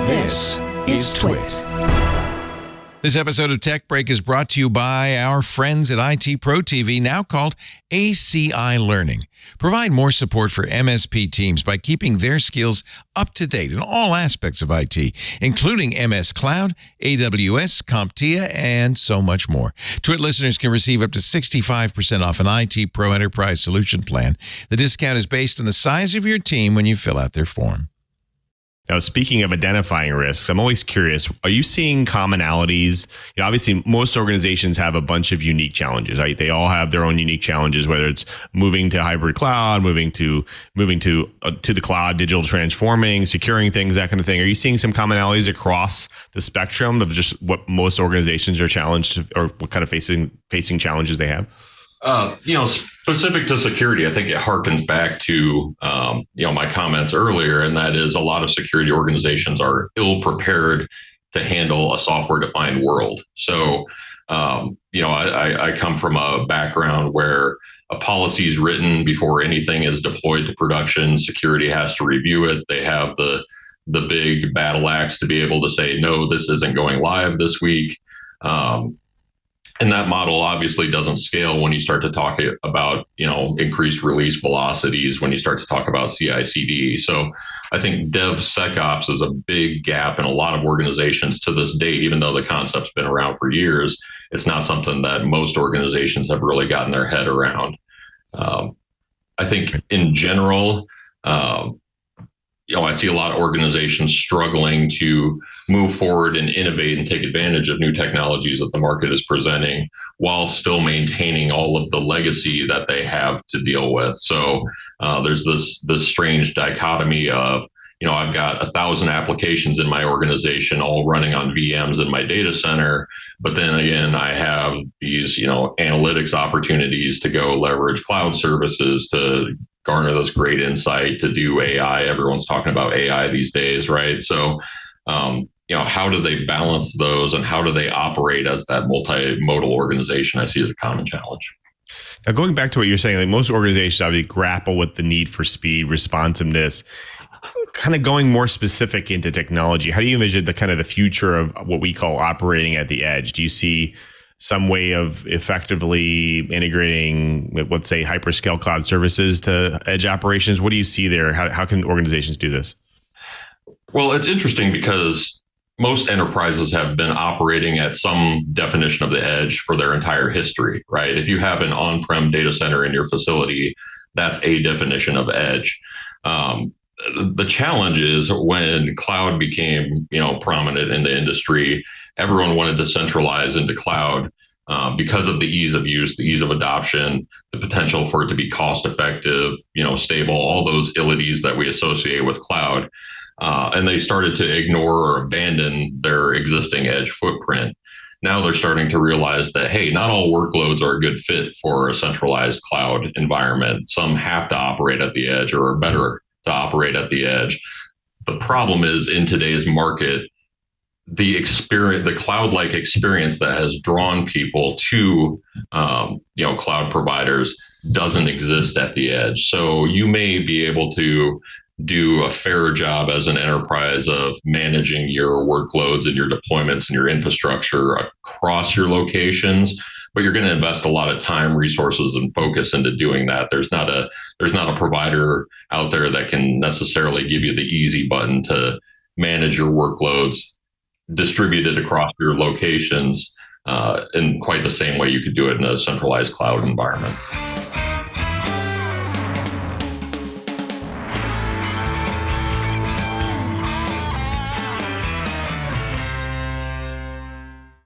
This is TWiT. This episode of Tech Break is brought to you by our friends at IT Pro TV, now called ACI Learning. Provide more support for MSP teams by keeping their skills up to date in all aspects of IT, including MS Cloud, AWS, CompTIA, and so much more. TWiT listeners can receive up to 65% off an IT Pro Enterprise Solution Plan. The discount is based on the size of your team when you fill out their form. Now, speaking of identifying risks, I'm always curious, are you seeing commonalities? Obviously, most organizations have a bunch of unique challenges, right? They all have their own unique challenges, whether it's moving to hybrid cloud, moving to the cloud, digital transforming, securing things, that kind of thing. Are you seeing some commonalities across the spectrum of just what most organizations are challenged or what kind of facing challenges they have? Specific to security, I think it harkens back to, my comments earlier, and that is a lot of security organizations are ill prepared to handle a software-defined world. So, I come from a background where a policy is written before anything is deployed to production. Security has to review it. They have the big battle axe to be able to say, no, this isn't going live this week. And that model obviously doesn't scale when you start to talk about, increased release velocities, when you start to talk about CI/CD. So I think devsecops is a big gap in a lot of organizations to this date, even though the concept's been around for years. It's not something that most organizations have really gotten their head around. I think in general, I see a lot of organizations struggling to move forward and innovate and take advantage of new technologies that the market is presenting while still maintaining all of the legacy that they have to deal with. So there's this strange dichotomy of, I've got 1,000 applications in my organization all running on VMs in my data center. But then again, I have these, analytics opportunities to go leverage cloud services to garner this great insight, to do AI. Everyone's talking about AI these days, right? So, how do they balance those and how do they operate as that multimodal organization? I see as a common challenge. Now, going back to what you're saying, like most organizations obviously grapple with the need for speed, responsiveness. Kind of going more specific into technology, how do you envision the future of what we call operating at the edge? Do you see some way of effectively integrating, let's say, hyperscale cloud services to edge operations? What do you see there? How can organizations do this? Well, it's interesting because most enterprises have been operating at some definition of the edge for their entire history, right? If you have an on-prem data center in your facility, that's a definition of edge. The challenge is when cloud became, prominent in the industry, everyone wanted to centralize into cloud because of the ease of use, the ease of adoption, the potential for it to be cost effective, stable, all those illities that we associate with cloud. And they started to ignore or abandon their existing edge footprint. Now they're starting to realize that, hey, not all workloads are a good fit for a centralized cloud environment. Some have to operate at the edge or are better to operate at the edge. The problem is in today's market, the cloud-like experience that has drawn people to, cloud providers doesn't exist at the edge. So you may be able to do a fair job as an enterprise of managing your workloads and your deployments and your infrastructure across your locations, but you're going to invest a lot of time, resources, and focus into doing that. There's not a provider out there that can necessarily give you the easy button to manage your workloads distributed across your locations in quite the same way you could do it in a centralized cloud environment.